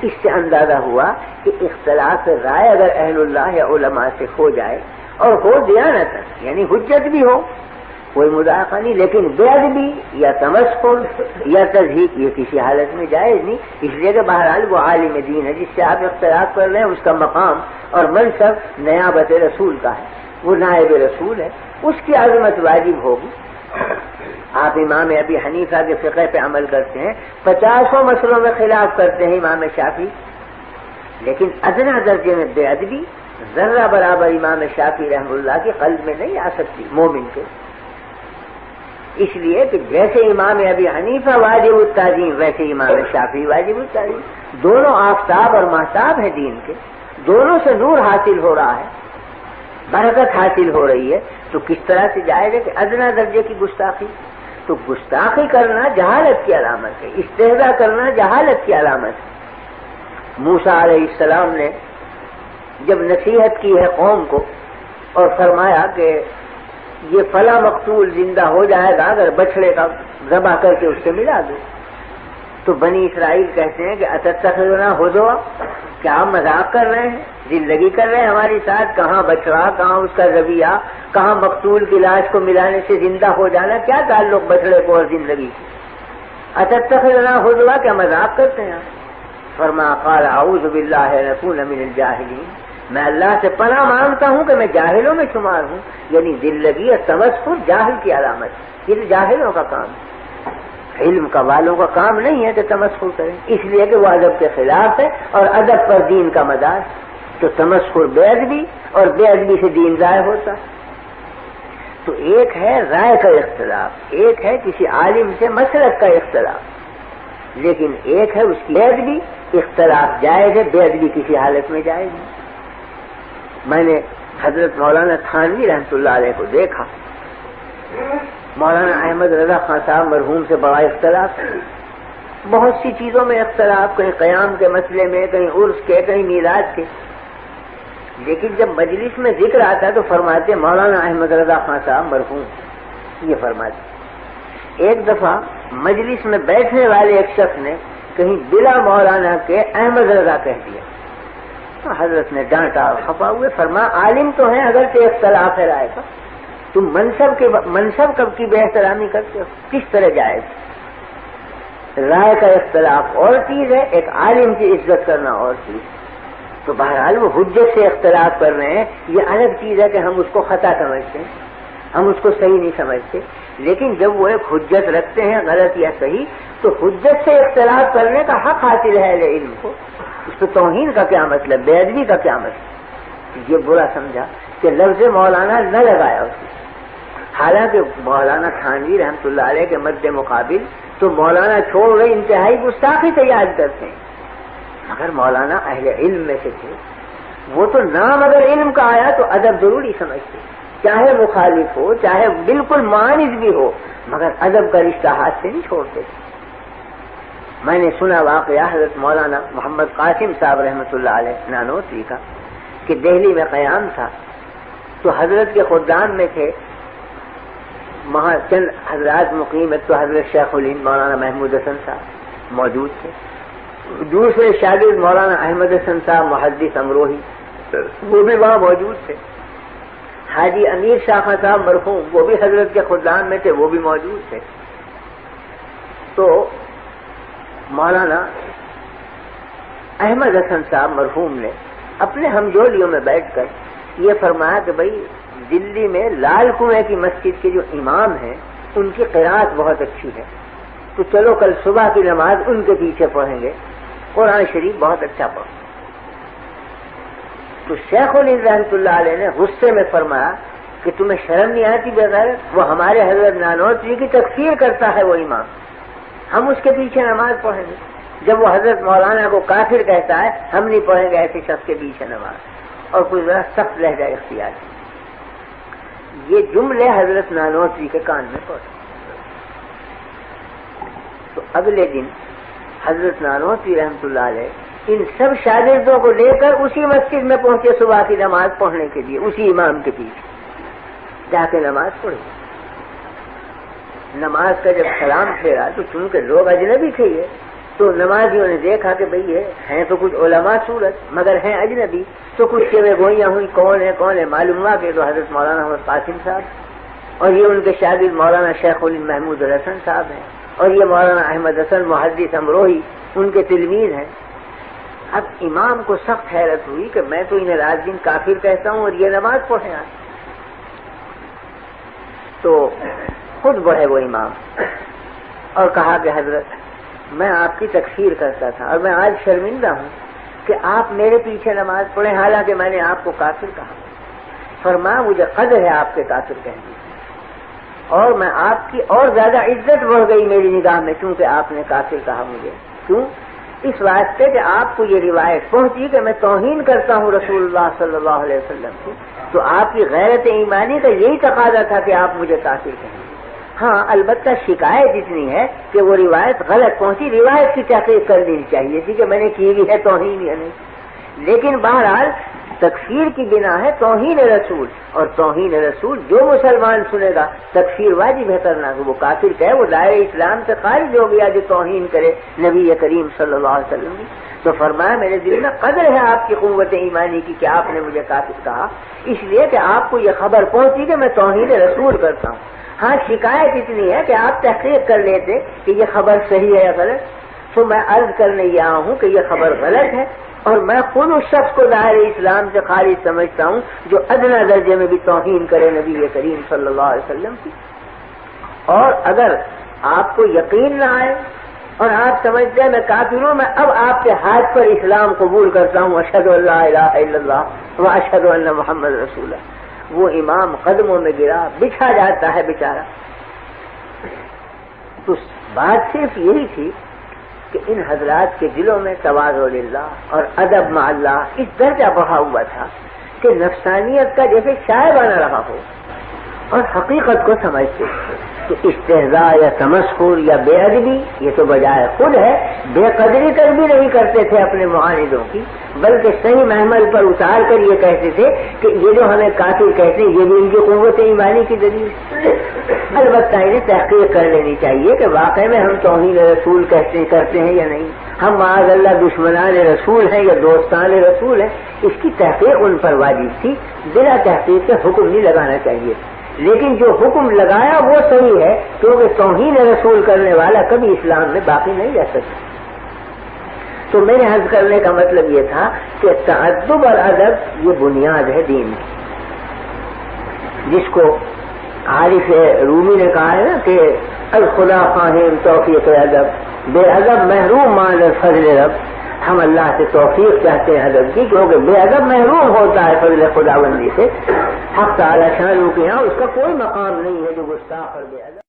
اس سے اندازہ ہوا کہ اختلاف رائے اگر اہل اللہ یا علماء سے ہو جائے اور ہو دیانت یعنی حجت بھی ہو کوئی مذاکرہ نہیں، لیکن بے ادبی یا تمسخر یا تضحیق یہ کسی حالت میں جائز نہیں، اس لیے کہ بہرحال وہ عالم دین ہے جس سے آپ اختلاف کر رہے ہیں، اس کا مقام اور منصب نیابت رسول کا ہے، وہ نائب رسول ہے، اس کی عظمت واجب ہوگی۔ آپ امام ابی حنیفہ کے فقہ پہ عمل کرتے ہیں، 50 مسئلوں میں خلاف کرتے ہیں امام شافعی، لیکن ادنا درجے میں بے ادبی ذرہ برابر امام شافعی رحمہ اللہ کے قلب میں نہیں آ سکتی مومن کے، اس لیے کہ جیسے امام ابی حنیفہ واجب التعظیم ویسے امام شافعی واجب التعظیم، دونوں آفتاب اور مہتاب ہیں دین کے، دونوں سے نور حاصل ہو رہا ہے، برکت حاصل ہو رہی ہے، تو کس طرح سے جائے گا کہ ادنا درجے کی گستاخی؟ تو گستاخی کرنا جہالت کی علامت ہے، استہزاء کرنا جہالت کی علامت ہے۔ موسیٰ علیہ السلام نے جب نصیحت کی ہے قوم کو اور فرمایا کہ یہ فلاں مقتول زندہ ہو جائے گا اگر بچڑے کا ذبح کر کے اس سے ملا دو، تو بنی اسرائیل کہتے ہیں کہ اتتخذنا ہزوا، کیا آپ مذاق کر رہے ہیں، زندگی کر رہے ہیں ہمارے ساتھ، کہاں بچڑا، کہاں اس کا ذبیحہ، کہاں مقتول کی لاش کو ملانے سے زندہ ہو جانا، کیا تعلق بچڑے کو اور زندگی کی؟ اتتخذنا ہزوا، کیا مذاق کرتے ہیں؟ فرمایا قال اعوذ باللہ ان اکون من الجاہلین، میں اللہ سے پناہ مانگتا ہوں کہ میں جاہلوں میں شمار ہوں، یعنی دل لگی اور تمسخر جاہل کی علامت، یہ جاہلوں کا کام ہے، علم کا والوں کا کام نہیں ہے کہ تمسخر کریں، اس لیے کہ وہ ادب کے خلاف ہے اور ادب پر دین کا مدار، تو تمسخر بے ادبی اور بے ادبی سے دین ضائع ہوتا۔ تو ایک ہے رائے کا اختلاف، ایک ہے کسی عالم سے مسلک کا اختلاف، لیکن ایک ہے اس کی بے ادبی، اختلاف جائز ہے، بے ادبی کسی حالت میں جائز نہیں۔ میں نے حضرت مولانا تھانوی رحمۃ اللہ علیہ کو دیکھا، مولانا احمد رضا خان صاحب مرحوم سے بڑا اختلاف ہے، بہت سی چیزوں میں اختلاف، کہیں قیام کے مسئلے میں، کہیں عرس کے، کہیں میلاد کے، لیکن جب مجلس میں ذکر آتا تو فرماتے مولانا احمد رضا خان صاحب مرحوم، یہ فرماتے۔ ایک دفعہ مجلس میں بیٹھنے والے ایک شخص نے کہیں بلا مولانا کے احمد رضا کہہ دیا، حضرت نے ڈانٹا اور خفا ہوئے، فرمایا عالم تو ہیں اگر سے اختلاف ہے رائے کا، تم منصب کب کی بے احترامی کرتے ہو، کس طرح جائز؟ رائے کا اختلاف اور چیز ہے، ایک عالم کی عزت کرنا اور چیز۔ تو بہرحال وہ حجت سے اختلاف کر رہے ہیں، یہ الگ چیز ہے کہ ہم اس کو خطا سمجھتے ہیں، ہم اس کو صحیح نہیں سمجھتے، لیکن جب وہ ایک حجت رکھتے ہیں غلط یا صحیح، تو حجت سے اختلاف کرنے کا حق حاصل ہے اہل علم کو، اس پہ توہین کا کیا مطلب، بے ادبی کا کیا مطلب؟ یہ برا سمجھا کہ لفظ مولانا نہ لگایا اس نے، حالانکہ مولانا تھانوی رحمۃ اللہ علیہ کے مد مقابل تو مولانا چھوڑ گئے، انتہائی گستاخی سے یاد کرتے ہیں، مگر مولانا اہل علم میں سے تھے، وہ تو نام اگر علم کا آیا تو ادب ضروری سمجھتے، چاہے مخالف ہو، چاہے بالکل معاند بھی ہو، مگر ادب کا رشتہ ہاتھ سے نہیں چھوڑتے۔ میں نے سنا واقعہ حضرت مولانا محمد قاسم صاحب رحمۃ اللہ علیہ نانوتوی کا کہ دہلی میں قیام تھا تو حضرت کے خدام میں تھے وہاں چند حضرات مقیم، ایک تو حضرت شیخ الہند مولانا محمود حسن صاحب موجود تھے، دوسرے شاگرد مولانا احمد حسن صاحب محدث امروہی وہ بھی وہاں موجود تھے، حاجی امیر شاہ صاحب مرحوم وہ بھی حضرت کے خدام میں تھے، وہ بھی موجود تھے۔ تو مولانا احمد حسن صاحب مرحوم نے اپنے ہمجولیوں میں بیٹھ کر یہ فرمایا کہ بھئی دلی میں لال کنویں کی مسجد کے جو امام ہیں ان کی قرات بہت اچھی ہے، تو چلو کل صبح کی نماز ان کے پیچھے پڑھیں گے، قرآن شریف بہت اچھا پڑھو۔ تو شیخ الہند رحمۃ اللہ علیہ نے غصے میں فرمایا کہ تمہیں شرم نہیں آتی بغیرت، وہ ہمارے حضرت نانوتوی کی تکفیر کرتا ہے وہ امام، ہم اس کے پیچھے نماز پڑھیں گے، جب وہ حضرت مولانا کو کافر کہتا ہے ہم نہیں پڑھیں گے ایسے شخص کے پیچھے نماز، اور کوئی ذرا سخت لہجہ اختیار ہے۔ یہ جملے حضرت نانوتوی کے کان میں پڑے، تو اگلے دن حضرت نانوتوی رحمۃ اللہ علیہ ان سب شاگردوں کو لے کر اسی مسجد میں پہنچے صبح کی نماز پڑھنے کے لیے، اسی امام کے پیچھے جا کے نماز پڑھی۔ نماز کا جب سلام پھیرا تو چونکہ لوگ اجنبی تھے یہ، تو نمازیوں نے دیکھا کہ بھئی ہیں تو کچھ علماء صورت مگر ہیں اجنبی، تو کچھ شیوے گوئیاں ہوئی کون ہے معلوم ہوا کہ تو حضرت مولانا محمد قاسم صاحب اور یہ ان کے شاگرد مولانا شیخ الہند محمود الحسن صاحب ہیں اور یہ مولانا احمد حسن محدث امروہی ان کے تلمیذ ہیں۔ اب امام کو سخت حیرت ہوئی کہ میں تو انہیں رات دن کافر کہتا ہوں اور یہ نماز پڑھے آئے، تو خود بڑھے وہ امام اور کہا کہ حضرت میں آپ کی تکفیر کرتا تھا اور میں آج شرمندہ ہوں کہ آپ میرے پیچھے نماز پڑھیں، حالانکہ میں نے آپ کو کافر کہا۔ فرمایا مجھے قدر ہے آپ کے کافر کہنے کی، اور میں آپ کی اور زیادہ عزت بڑھ گئی میری نگاہ میں کیونکہ آپ نے کافر کہا مجھے۔ کیوں؟ اس واسطے کہ آپ کو یہ روایت پہنچی کہ میں توہین کرتا ہوں رسول اللہ صلی اللہ علیہ وسلم کی، تو آپ کی غیرت ایمانی کا یہی تقاضا تھا کہ آپ مجھے کافر کہیں۔ ہاں البتہ شکایت اتنی ہے کہ وہ روایت غلط پہنچی، روایت کی تحقیق کر لینی چاہیے تھی کہ میں نے کی بھی ہے توہین یا نہیں، لیکن بہرحال تکفیر کی بنا ہے توہین رسول، اور توہین رسول جو مسلمان سنے گا تکفیر واجب ہے کرنا، کہ وہ کافر کہے وہ دائرہ اسلام سے خارج ہو گیا جو توہین کرے نبی کریم صلی اللہ علیہ وسلم کی۔ تو فرمایا میرے دل میں قدر ہے آپ کی قوت ایمانی کی کہ آپ نے مجھے کافر کہا، اس لیے کہ آپ کو یہ خبر پہنچی کہ میں توہین رسول کرتا ہوں۔ ہاں شکایت اتنی ہے کہ آپ تحقیق کر لیتے کہ یہ خبر صحیح ہے یا غلط، تو میں عرض کرنے یہ آیا ہوں کہ یہ خبر غلط ہے، اور میں خود اس شخص کو دائرہ اسلام سے خارج سمجھتا ہوں جو ادنا درجے میں بھی توہین کرے نبی کریم صلی اللہ علیہ وسلم کی۔ اور اگر آپ کو یقین نہ آئے اور آپ سمجھتے ہیں میں کافر ہوں، میں اب آپ کے ہاتھ پر اسلام قبول کرتا ہوں، اشہد ان لا الہ الا اللہ و اشہد ان محمد رسول اللہ۔ وہ امام قدموں میں گرا، بچھا جاتا ہے بیچارہ۔ تو بات صرف یہی تھی کہ ان حضرات کے دلوں میں تواضع للہ اور ادب مع اللہ اس درجہ بڑھا ہوا تھا کہ نفسانیت کا جیسے شائبہ نہ رہا ہو، اور حقیقت کو سمجھتے کہ استہزاء یا تمسخر یا بے ادبی یہ تو بجائے خود ہے، بے قدری تک بھی نہیں کرتے تھے اپنے معاندوں کی، بلکہ صحیح محمل پر اتار کر یہ کہتے تھے کہ یہ جو ہمیں کافر کہتے ہیں یہ بھی ان کی قوت ایمانی کی دلیل ہے۔ البتہ انہیں تحقیق کر لینی چاہیے کہ واقعی میں ہم توہین رسول کرتے ہیں یا نہیں، ہم معاذ اللہ دشمنان رسول ہیں یا دوستان رسول ہیں، اس کی تحقیق ان پر واجب تھی، بلا تحقیق کے حکم نہیں لگانا چاہیے۔ لیکن جو حکم لگایا وہ صحیح ہے، کیونکہ توہین رسول کرنے والا کبھی اسلام میں باقی نہیں رہ سکتا۔ تو میرے عرض کرنے کا مطلب یہ تھا کہ تعدب اور ادب یہ بنیاد ہے دین کی، جس کو عارف رومی نے کہا ہے نا کہ الخدا خواہم توفیق ادب، بے ادب محروم مان فضل رب۔ ہم اللہ سے توفیق چاہتے ہیں ادب کی، کیونکہ بے ادب محروم ہوتا ہے فضل خداوندی سے۔ حق تعالی شان کے یہاں اس کا کوئی مقام نہیں ہے جو گستاخ اور بے ادب